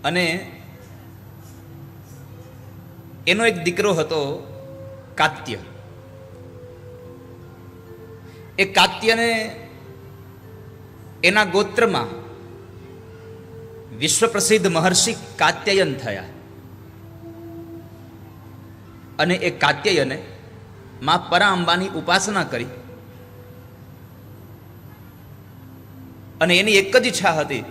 અને એનો એક દીકરો હતો કાત્ય. એ કાત્યને એના ગોત્રમાં વિશ્વ પ્રસિદ્ધ મહર્ષિ કાત્યાયન થયા. અને એ કાત્યાયને માં પરા અંબાની ઉપાસના કરી અને એની એક જ ઈચ્છા હતી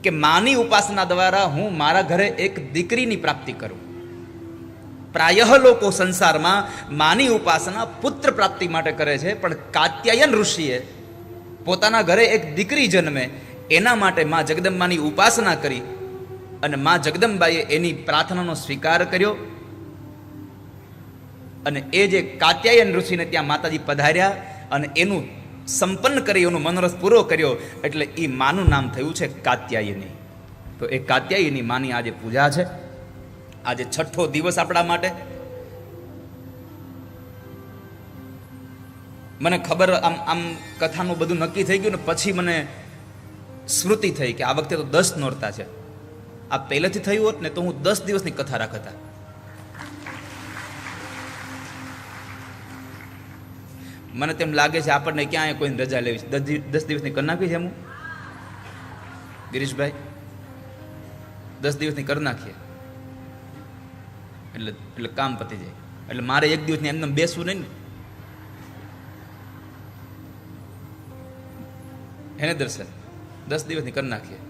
કે માની ઉપાસના દ્વારા હું મારા ઘરે એક દીકરીની પ્રાપ્તિ કરું. પ્રાયઃ લોકો સંસારમાં માની ઉપાસના પુત્ર પ્રાપ્તિ માટે કરે છે, પણ કાત્યાયન ઋષિએ પોતાના ઘરે એક દીકરી જન્મે એના માટે માં જગદંબાની ઉપાસના કરી અને માં જગદંબાએ એની પ્રાર્થનાનો સ્વીકાર કર્યો. અને એ જે કાત્યાયન ઋષિને ત્યાં માતાજી પધાર્યા અને એનું સંપન્ન કરી, એનો મનોરથ પૂરો કર્યો, એટલે એ માનું નામ થયું છે કાત્યાયની. તો એ કાત્યાયની માની આજે પૂજા છે. આજે છઠ્ઠો દિવસ આપણા માટે. મને ખબર આમ કથાનું બધું નક્કી થઈ ગયું ને પછી મને સ્મૃતિ થઈ કે આ વખતે તો 10 નોરતા છે. આ પહેલેથી થયું હોત ને તો હું 10 દિવસની કથા રાખતા. મને તેમ લાગે છે આપણને ક્યાંય કોઈને રજા લેવી છે. 10 દિવસની કરી નાખી છે હું ગિરીશભાઈ, 10 દિવસની કરી નાખીએ એટલે કામ પતી જાય. એટલે મારે એક દિવસની એમને બેસવું નહીં ને. એને દર્શન 10 દિવસની કરી નાખીએ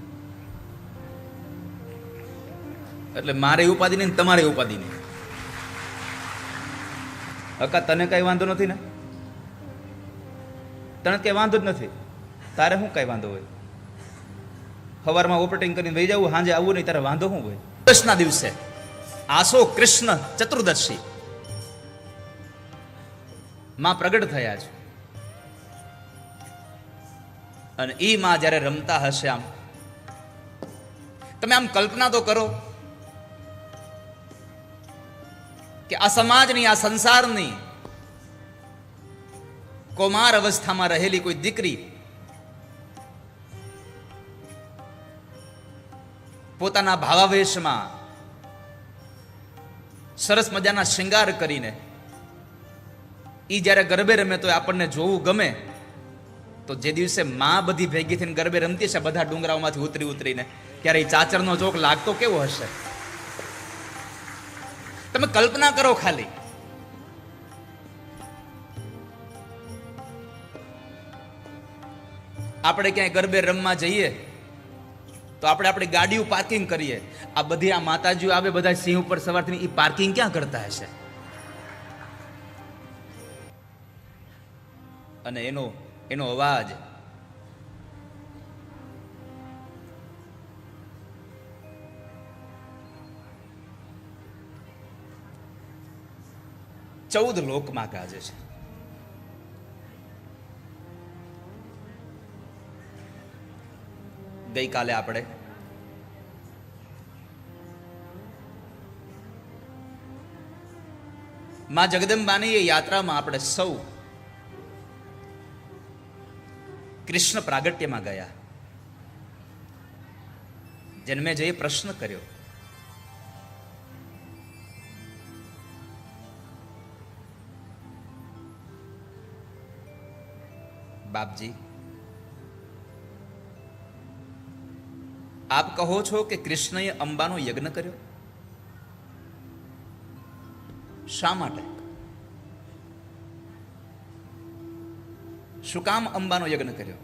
એટલે મારે ઉપાધિ નહીં, તમારે ઉપાધિ નહીં. હકા તને કઈ વાંધો નથી ને? તને કઈ વાંધો જ નથી. તારે શું કઈ વાંધો હોય? સવારમાં ઓપરેટિંગ કરીને વહી જવું, સાંજે આવવું નહીં, તારે વાંધો શું હોય? દસના દિવસે આસો કૃષ્ણ ચતુર્દશી માં પ્રગટ થયા છે. અને ઈ માં જ્યારે રમતા હશે, આમ તમે આમ કલ્પના તો કરો કે આ સમાજની, આ સંસારની કૌમાર અવસ્થામાં રહેલી કોઈ દીકરી પોતાના ભાવાવેશમાં સરસ મજાના શૃંગાર કરીને ઈ જ્યારે ગરબે રમે તો આપણને જોવું ગમે. તો જે દિવસે માં બધી ભેગી થઈને ગરબે રમતી છે બધા ડુંગરાઓમાંથી ઉતરીને, ત્યારે એ ચાચરનો ચોક લાગતો કેવો હશે? તમે કલ્પના કરો ખાલી. આપણે ક્યાંય ગરબે રમવા જઈએ તો આપણે આપણી ગાડીઓ પાર્કિંગ કરીએ. આ બધી આ માતાજીઓ આવે, બધા સિંહ ઉપર સવાર થઈને એ પાર્કિંગ ક્યાં કરતા હશે? અને એનો અવાજ ચૌદ લોકમાં ગાજે છે. ગઈકાલે આપણે માં જગદંબાની એ યાત્રામાં આપણે સૌ કૃષ્ણ પ્રાગટ્યમાં ગયા. જન્મેજયે પ્રશ્ન કર્યો, બાપજી, આપ કહો છો કે કૃષ્ણએ અંબાનો યજ્ઞ કર્યો, શા માટે? શું કામ અંબાનો યજ્ઞ કર્યો?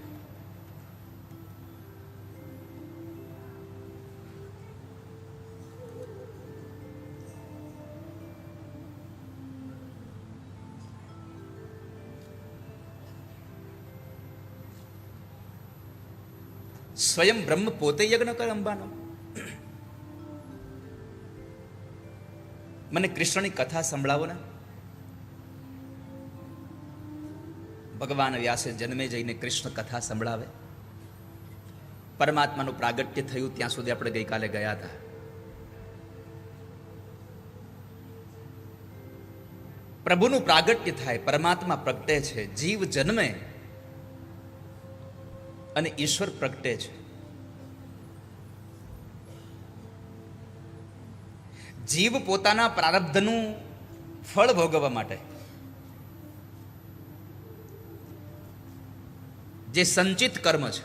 સ્વયં બ્રહ્મ પોતે યજ્ઞ કરે અંબાનો? મને કૃષ્ણની કથા સંભળાવો ને. ભગવાન વ્યાસે જન્મે જઈને કૃષ્ણ કથા સંભળાવે. પરમાત્માનું પ્રાગટ્ય થયું ત્યાં સુધી આપણે ગઈકાલે ગયા હતા. પ્રભુનું પ્રાગટ્ય થાય, પરમાત્મા પ્રગટે છે, જીવ જન્મે અને ઈશ્વર પ્રગટે છે. જીવ પોતાના પ્રારબ્ધનું ફળ ભોગવવા માટે જે સંચિત કર્મ છે,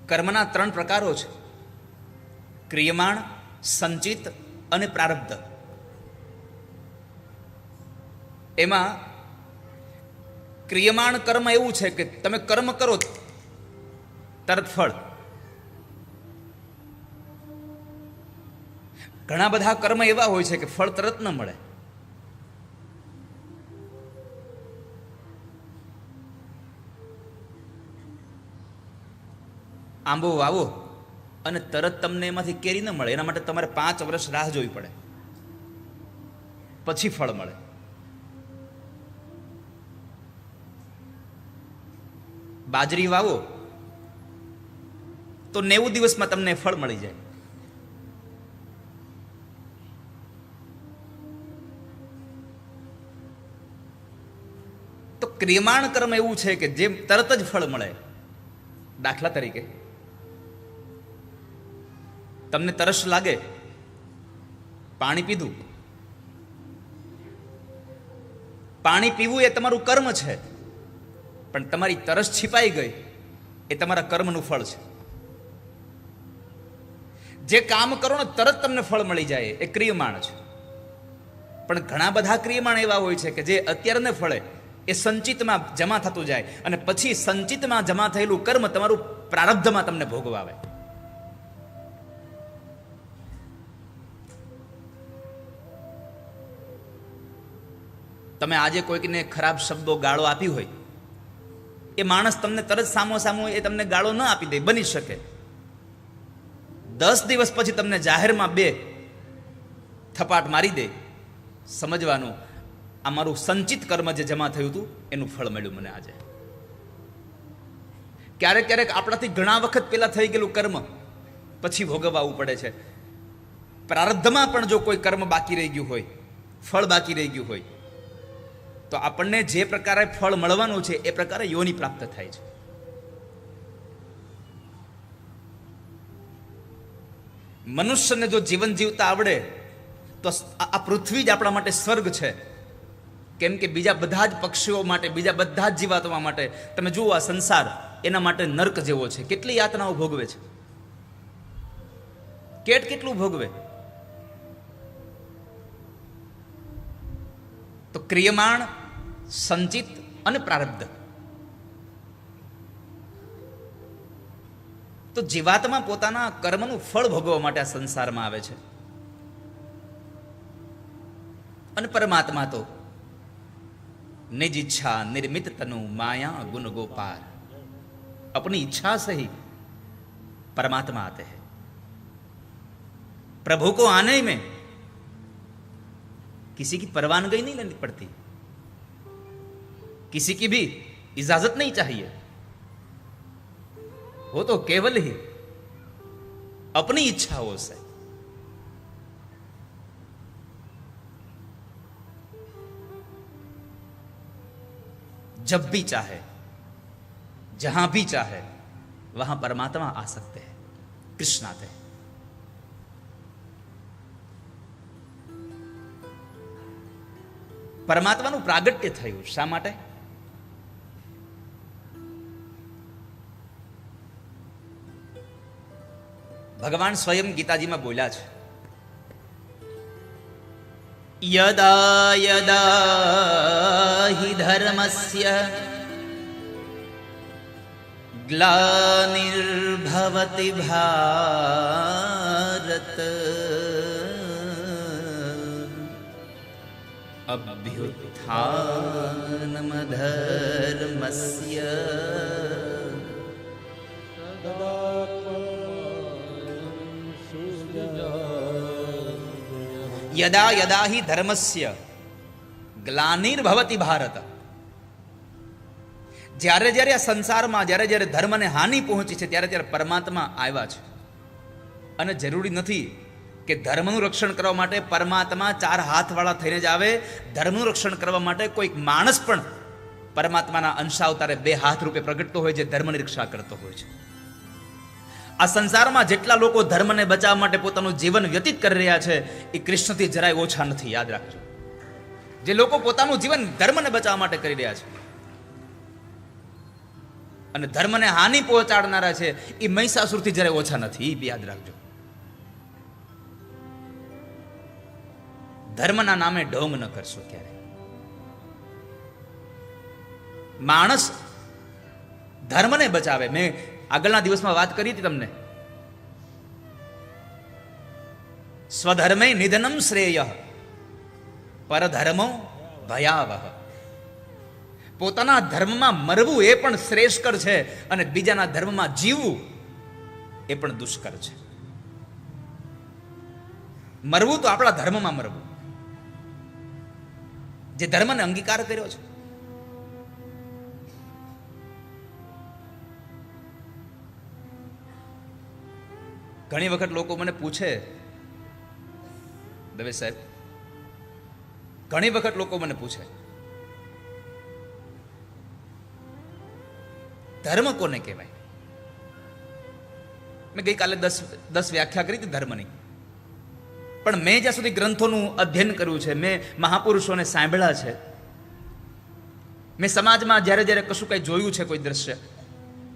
કર્મના 3 પ્રકારો છે: ક્રિયમાણ, સંચિત અને પ્રારબ્ધ. એમાં ક્રિયમાણ કર્મ એવું છે કે તમે કર્મ કરો તરત ફળ. ઘણા બધા કર્મ એવા હોય છે કે ફળ તરત ન મળે. આંબો વાવો અને તરત તમને એમાંથી કેરી ન મળે, એના માટે તમારે 5 વર્ષ રાહ જોવી પડે, પછી ફળ મળે. બાજરી વાવો તો 90 દિવસમાં તમને ફળ મળી જાય. તો ક્રિયમાણ કર્મ એવું છે કે જે તરત જ ફળ મળે. દાખલા તરીકે તમને તરસ લાગે, પાણી પીધું. પાણી પીવું એ તમારું કર્મ છે, પણ તમારી તરસ छिपाई ગઈ એ તમારા કર્મનું ફળ છે. જે કામ કરો ને તરત તમને ફળ મળી જાય એ ક્રિયમાણ છે. પણ ઘણા બધા ક્રિયમાણ એવા હોય છે કે જે અત્યારે ને ફળે, એ સંચિતમાં જમા થતું જાય અને પછી સંચિતમાં જમા થયેલું કર્મ તમારું પ્રારબ્ધમાં તમને ભોગવાવે. તમે આજે કોઈકને ખરાબ શબ્દો ગાળો આપી હોય, એ માણસ તમને તરત સામો એ તમને ગાળો ન આપી દે, બની શકે 10 દિવસ પછી તમને જાહેરમાં 2 થપાટ મારી દે. સમજવાનું, આ મારું સંચિત કર્મ જે જમા થયું હતું એનું ફળ મળ્યું મને આજે. ક્યારેક આપણાથી ઘણા વખત પહેલા થઈ ગયેલું કર્મ પછી ભોગવવું પડે છે. પ્રારબ્ધમાં પણ જો કોઈ કર્મ બાકી રહી ગયું હોય, ફળ બાકી રહી ગયું હોય, તો આપણને જે પ્રકારે ફળ મળવાનું છે એ પ્રકારે યોનિ પ્રાપ્ત થાય છે. મનુષ્યને જો જીવન જીવતા આવડે તો આ પૃથ્વી જ આપણા માટે સ્વર્ગ છે. કેમ કે બીજા બધા જ પક્ષીઓ માટે, બીજા બધા જ જીવાત્મા માટે તમે જુઓ, આ સંસાર એના માટે નર્ક જેવો છે. કેટલી યાતનાઓ ભોગવે છે, કેટલું ભોગવે. તો ક્રિયમાણ, સંચિત અને પ્રારબ્ધ. તો જીવાત્મા પોતાના કર્મનું ફળ ભોગવવા માટે આ સંસારમાં આવે છે. અને પરમાત્મા તો निज इच्छा निर्मित तनु माया गुण गोपार. अपनी इच्छा से ही परमात्मा आते हैं. प्रभु को आने में किसी की परवानगी नहीं लेनी पड़ती, किसी की भी इजाजत नहीं चाहिए. वो तो केवल ही अपनी इच्छाओं से जब भी चाहे, जहां भी चाहे, वहां परमात्मा आ सकते हैं, कृष्ण आते हैं. પરમાત્માનું પ્રાગટ્ય થયું શા માટે? ભગવાન સ્વયં ગીતાજીમાં બોલ્યા છે, યદા યદા હિ ધર્મસ્ય ગ્લાનિર્ભવતિ ભારત અભ્યુત્થાનમ ધર્મસ્ય યદા યદા હિ ધર્મસ્ય ગ્લાનિર્ભવતિ ભારત. જ્યારે જ્યારે આ સંસારમાં જ્યારે જ્યારે ધર્મને હાનિ પહોંચી છે ત્યારે ત્યારે પરમાત્મા આવ્યા છે. અને જરૂરી નથી કે ધર્મનું રક્ષણ કરવા માટે પરમાત્મા 4 હાથવાળા થઈને જ આવે. ધર્મનું રક્ષણ કરવા માટે કોઈક માણસ પણ પરમાત્માના અંશાવતારે 2 હાથ રૂપે પ્રગટતો હોય, જે ધર્મની રક્ષા કરતો હોય છે. આ સંસારમાં જેટલા લોકો ધર્મને બચાવવા માટે પોતાનું જીવન વ્યતીત કરી રહ્યા છે એ કૃષ્ણથી જરાય ઓછા નથી, યાદ રાખજો. જે લોકો પોતાનું જીવન ધર્મને બચાવવા માટે કરી રહ્યા છે અને ધર્મને હાનિ પહોંચાડનારા છે એ મહિષાસુરથી જરાય ઓછા નથી, એ યાદ રાખજો. ધર્મના નામે ઢોંગ ન કરશો ક્યારે. માણસ ધર્મને બચાવે. મેં આગળના દિવસમાં વાત કરી હતી તમને, સ્વધર્મે નિધનમ શ્રેય પરધર્મો ભયાવહ. પોતાના ધર્મમાં મરવું એ પણ શ્રેષ્ઠકર છે અને બીજાના ધર્મમાં જીવવું એ પણ દુષ્કર છે. મરવું તો આપણા ધર્મમાં મરવું, જે ધર્મને અંગીકાર કર્યો છે. ઘણી વખત લોકો મને પૂછે, દવે સાહેબ, ઘણી વખત લોકો મને પૂછે ધર્મ કોને કહેવાય. મેં ગઈકાલે 10 વ્યાખ્યા કરી હતી ધર્મની, પણ મેં જ્યાં સુધી ગ્રંથોનું અધ્યયન કર્યું છે, મેં મહાપુરુષોને સાંભળ્યા છે, મેં સમાજમાં જ્યારે જ્યારે કશું કંઈ જોયું છે કોઈ દ્રશ્ય,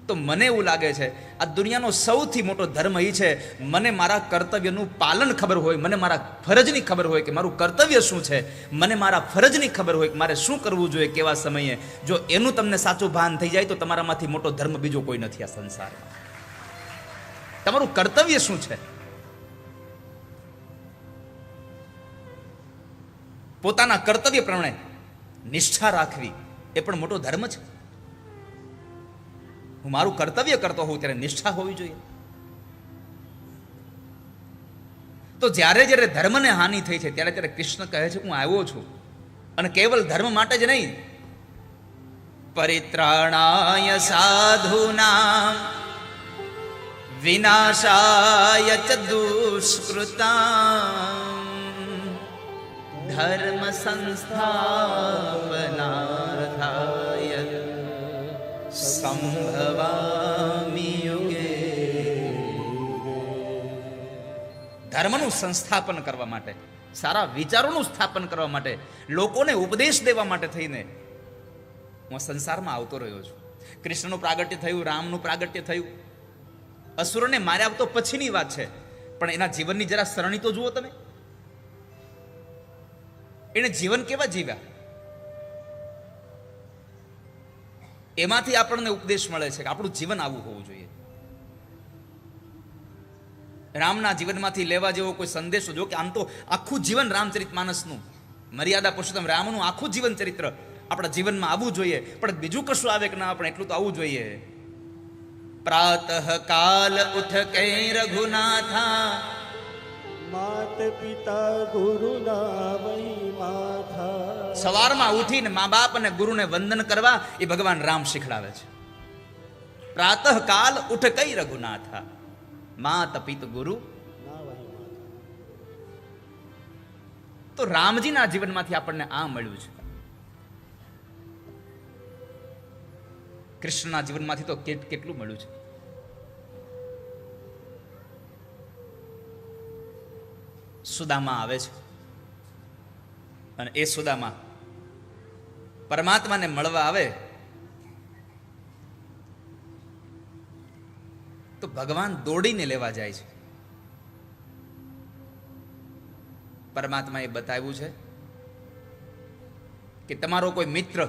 તો મને એવું લાગે છે આ દુનિયાનો સૌથી મોટો ધર્મ એ છે મને મારા કર્તવ્યનું પાલન ખબર હોય, મને મારા ફરજની ખબર હોય કે મારું કર્તવ્ય શું છે, મને મારા ફરજની ખબર હોય કે મારે શું કરવું જોઈએ કેવા સમયે. જો એનું તમને સાચું ભાન થઈ જાય તો તમારામાંથી મોટો ધર્મ બીજો કોઈ નથી આ સંસારમાં. તમારું કર્તવ્ય શું છે, પોતાના કર્તવ્ય પ્રમાણે નિષ્ઠા રાખવી એ પણ મોટો ધર્મ છે. હું મારું કર્તવ્ય કરતો હોઉં ત્યારે નિષ્ઠા હોવી જોઈએ. તો જ્યારે જ્યારે ધર્મને હાનિ થઈ છે ત્યારે ત્યારે કૃષ્ણ કહે છે હું આવ્યો છું અને કેવલ ધર્મ માટે જ નહીં, પરિત્રાણાય સાધુનામ વિનાશાય ચ દુષ્કૃતામ ધર્મ સંસ્થાપનાર્થાય સંભવામિ યુગે. ધર્મનું સંસ્થાપન કરવા માટે, સારા વિચારોનું સ્થાપન કરવા માટે, લોકોને ઉપદેશ દેવા માટે થઈને હું સંસારમાં આવતો રહ્યો છું. કૃષ્ણનું પ્રાગટ્ય થયું, રામનું પ્રાગટ્ય થયું, અસુરોને માર્યા તો પછીની વાત છે, પણ એના જીવનની જરા સરણી તો જુઓ તમે. એને જીવન કેવા જીવ્યા, એમાંથી આપણને ઉપદેશ મળે છે કે આપણું જીવન આવું હોવું જોઈએ. રામના જીવનમાંથી લેવા જેવો કોઈ સંદેશો, જો કે આમ તો આખું જીવન રામચરિતમાનસનું, મર્યાદા પુરુષોત્તમ રામનું આખું જીવન ચરિત્ર આપણા જીવનમાં આવવું જોઈએ, પણ બીજું કશું આવે કે ના આપણે એટલું તો આવવું જોઈએ. પ્રાતઃ કાલ ઉઠ કે રઘુનાથા માત પિતા ગુરુના વહી માથા. સવારમાં ઉઠીને મા બાપ અને ગુરુને વંદન કરવા એ ભગવાન રામ શીખડાવે છે. પ્રાતઃ કાલ ઉઠ કઈ રઘુનાથા માત પિત ગુરુ. તો રામજીના જીવનમાંથી આપણને આ મળ્યું છે. કૃષ્ણના જીવનમાંથી તો કેટલું મળ્યું છે. સુદામા આવે છે અને એ સુદામા પરમાત્માને મળવા આવે તો ભગવાન દોડીને લેવા જાય છે. પરમાત્માએ બતાવ્યું છે કે તમારો કોઈ મિત્ર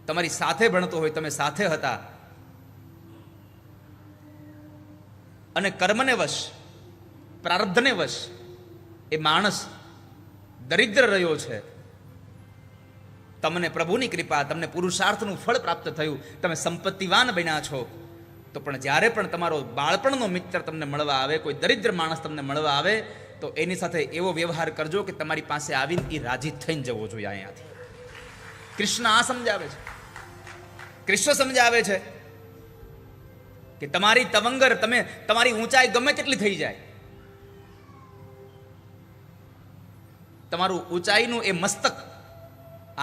તમારી સાથે ભણતો હોય, તમે સાથે હતા અને કર્મને વશ, પ્રારબ્ધને વશ એ માણસ દરિદ્ર રહ્યો છે. તમને પ્રભુની કૃપા, તમને પુરુષાર્થનું ફળ પ્રાપ્ત થયું, તમે સંપત્તિવાન બન્યા છો. તો પણ જ્યારે પણ તમારો બાળપણનો મિત્ર તમને મળવા આવે, કોઈ દરિદ્ર માણસ તમને મળવા આવે, તો એની સાથે એવો વ્યવહાર કરજો કે તમારી પાસે આવીને એ રાજી થઈને જવો જોઈએ અહીંયાથી. કૃષ્ણ આ સમજાવે છે. કૃષ્ણ સમજાવે છે કે તમારી તવંગર, તમારી ઊંચાઈ ગમે તેટલી થઈ જાય, તમારું ઊંચાઈનું એ મસ્તક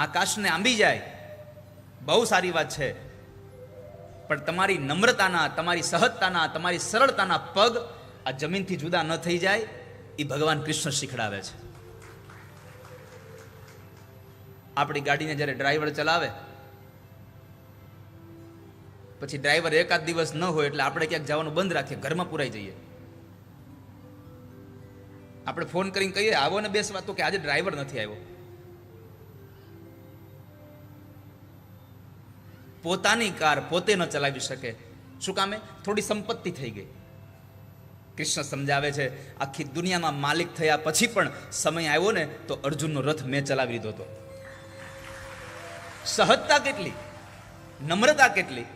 આકાશને આંબી જાય, બહુ સારી વાત છે. પણ તમારી નમ્રતાના, તમારી સહજતાના, તમારી સરળતાના પગ આ જમીનથી જુદા ન થઈ જાય, એ ભગવાન કૃષ્ણ શીખડાવે છે. આપણી ગાડીને જ્યારે ડ્રાઈવર ચલાવે, પછી ડ્રાઈવર એકાદ દિવસ ન હોય એટલે આપણે ક્યાંક જવાનું બંધ રાખીએ, ઘરમાં પુરાઈ જઈએ. આપણે ફોન કરીને કહીએ આવો ને બેસવા, તો કે આજે ડ્રાઈવર નથી આવ્યો. પોતાની કાર પોતે ન ચલાવી શકે. શું કામે? થોડી સંપત્તિ થઈ ગઈ. કૃષ્ણ સમજાવે છે, આખી દુનિયામાં માલિક થયા પછી પણ સમય આવ્યો ને તો અર્જુનનો રથ મેં ચલાવી લીધો હતો. સહજતા કેટલી, નમ્રતા કેટલી.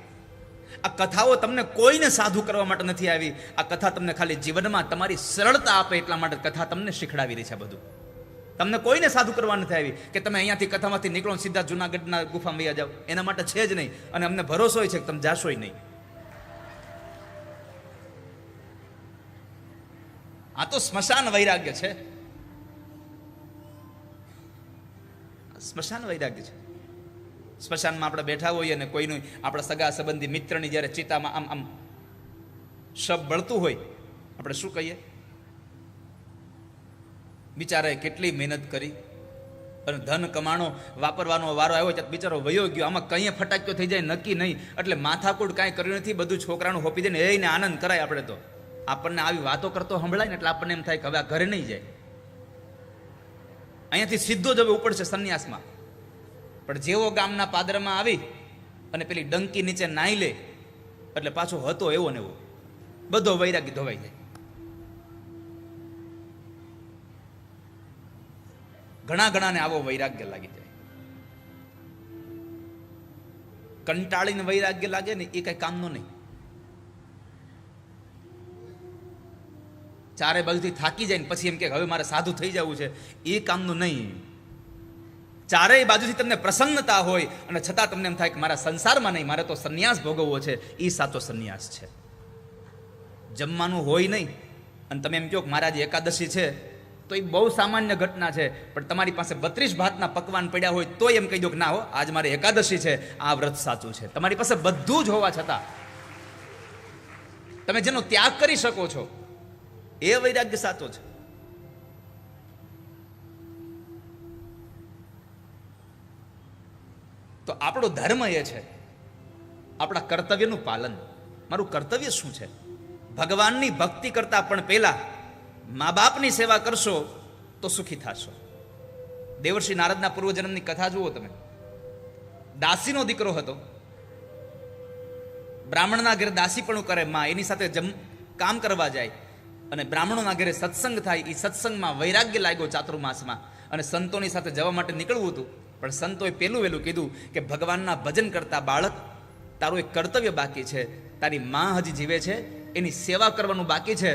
આ કથાઓ તમને કોઈને સાધુ કરવા માટે નથી આવી. આ કથા તમને ખાલી જીવનમાં તમારી સરળતા આપે એટલા માટે કથા તમને શીખડાવી રહી છે. બધું તમને કોઈને સાધુ કરવા નથી આવી કે તમે અહીંયાથી કથામાંથી નીકળો સીધા જુનાગઢના ગુફામાં વયા જાઓ. એના માટે છે જ નહીં. અને અમને ભરોસો હોય છે કે તમે જાશો નહીં. આ તો સ્મશાન વૈરાગ્ય છે. સ્મશાન વૈરાગ્ય છે. સ્મશાનમાં આપણે બેઠા હોઈએ અને કોઈનું આપણા સગા સંબંધી મિત્રની જ્યારે ચિતામાં આમ આમ શબ બળતું હોય, આપણે શું કહીએ? બિચારાએ કેટલી મહેનત કરી અને ધન કમાણો વાપરવાનો વારો આવ્યો ત્યારે બિચારો વયો ગયો. આમાં કંઈ ફટાક્યો થઈ જાય નક્કી નહીં. એટલે માથાકૂટ કાંઈ કર્યું નથી, બધું છોકરાનું હોપી દે ને એને આનંદ કરાય. આપણે તો આપણને આવી વાતો કરતો સંભળાય ને એટલે આપણને એમ થાય કે હવે આ ઘરે નહીં જાય, અહીંયાથી સીધો જ હવે ઉપડશે સંન્યાસમાં. પણ જેવો ગામના પાદરમાં આવી અને પેલી ડંકી નીચે નાહી લે એટલે પાછો હતો એવો ને એવો બધો વૈરાગી ધોવાઈ જાય. ઘણા ઘણાને આવો વૈરાગ્ય લાગી જાય. કંટાળીને વૈરાગ્ય લાગે ને એ કઈ કામનું નહીં. ચારે બાજુથી થાકી જાય ને પછી એમ કે હવે મારે સાધુ થઈ જવું છે, એ કામનું નહીં. ચારેય બાજુથી તમને પ્રસન્નતા હોય અને છતાં તમને એમ થાય કે મારા સંસારમાં નહીં, મારે તો સંન્યાસ ભોગવવો છે, એ સાચો સંન્યાસ છે. જમવાનું હોય નહીં અને તમે એમ કહો કે મારા જે એકાદશી છે, તો એ બહુ સામાન્ય ઘટના છે. પણ તમારી પાસે 32 ભાતના પકવાન પડ્યા હોય તો એમ કહી દો કે ના હો, આજ મારે એકાદશી છે, આ વ્રત સાચું છે. તમારી પાસે બધું જ હોવા છતાં તમે જેનો ત્યાગ કરી શકો છો એ વૈરાગ્ય સાચો છે. તો આપણો ધર્મ એ છે આપણા કર્તવ્યનું પાલન. મારું કર્તવ્ય શું છે? ભગવાનની ભક્તિ કરતા પણ પહેલા મા બાપની સેવા કરશો તો સુખી થશો. દેવર્ષિ નારદના પૂર્વજન્મની કથા જુઓ તમે. દાસીનો દીકરો હતો, બ્રાહ્મણના ઘરે દાસી પણ કરે, માં એની સાથે કામ કરવા જાય અને બ્રાહ્મણોના ઘરે સત્સંગ થાય. એ સત્સંગમાં વૈરાગ્ય લાગ્યો ચાતુર્માસમાં અને સંતોની સાથે જવા માટે નીકળવું હતું. પણ સંતોએ પેલું વહેલું કીધું કે ભગવાનના ભજન કરતા બાળક, તારું એક કર્તવ્ય બાકી છે. તારી માં હજી જીવે છે, એની સેવા કરવાનું બાકી છે.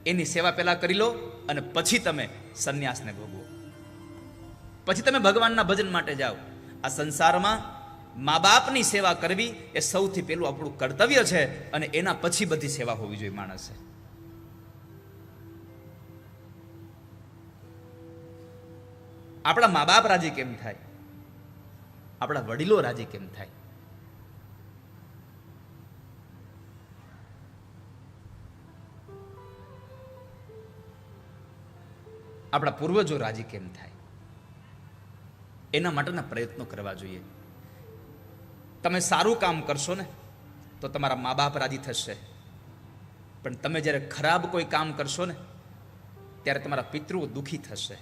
એની સેવા પહેલા કરી લો અને પછી તમે સંન્યાસને ભોગવો, પછી તમે ભગવાનના ભજન માટે જાઓ. આ સંસારમાં મા બાપની સેવા કરવી એ સૌથી પહેલું આપણું કર્તવ્ય છે અને એના પછી બધી સેવા હોવી જોઈએ માણસે. આપણા મા બાપ રાજી કેમ થાય? આપણા વડીલો રાજી કેમ થાય? આપણા પૂર્વજો રાજી કેમ થાય? એના માટેના પ્રયત્નો કરવા જોઈએ. તમે સારું કામ કરશો ને તો તમારા મા બાપ રાજી થશે. પણ તમે જ્યારે ખરાબ કોઈ કામ કરશો ને ત્યારે તમારા પિતૃઓ દુઃખી થશે.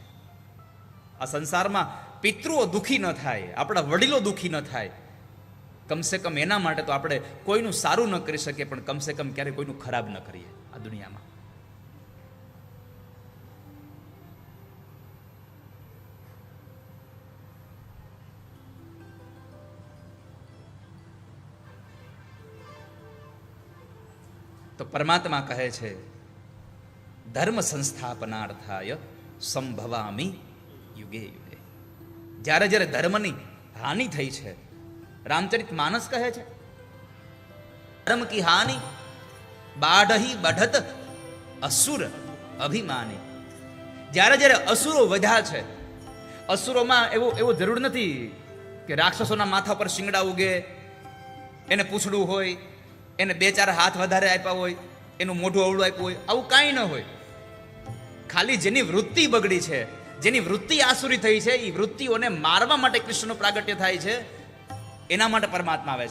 આ સંસારમાં પિતૃઓ દુઃખી ન થાય, આપણા વડીલો દુઃખી ન થાય, કમસે કમ એના માટે તો આપણે કોઈનું સારું ન કરી શકીએ પણ કમસે કમ ક્યારે કોઈનું ખરાબ ન કરીએ આ દુનિયામાં. તો પરમાત્મા કહે છે ધર્મ સંસ્થાપનાર્થાય સંભવામી યુગે યુગે. જ્યારે જ્યારે ધર્મની હાનિ થઈ છે, રામચરિત માનસ કહે છે ધર્મ કી હાનિ બાઢહી બઢત અસુર અભિમાની. જ્યારે જ્યારે અસુરો વધ્યા છે, અસુરોમાં એવું જરૂર નથી કે રાક્ષસોના માથા પર શિંગડા ઉગે, એને પૂંછડું હોય, એને 2-4 હાથ વધારે આપ્યા હોય, એનું મોઢું અવળું આપ્યું હોય, આવું કાંઈ ન હોય. ખાલી જેની વૃત્તિ બગડી છે, જેની વૃત્તિ આસુરી થઈ છે, એ વૃત્તિઓને મારવા માટે કૃષ્ણનું પ્રાગટ્ય થાય છે, એના માટે પરમાત્મા આવે છે.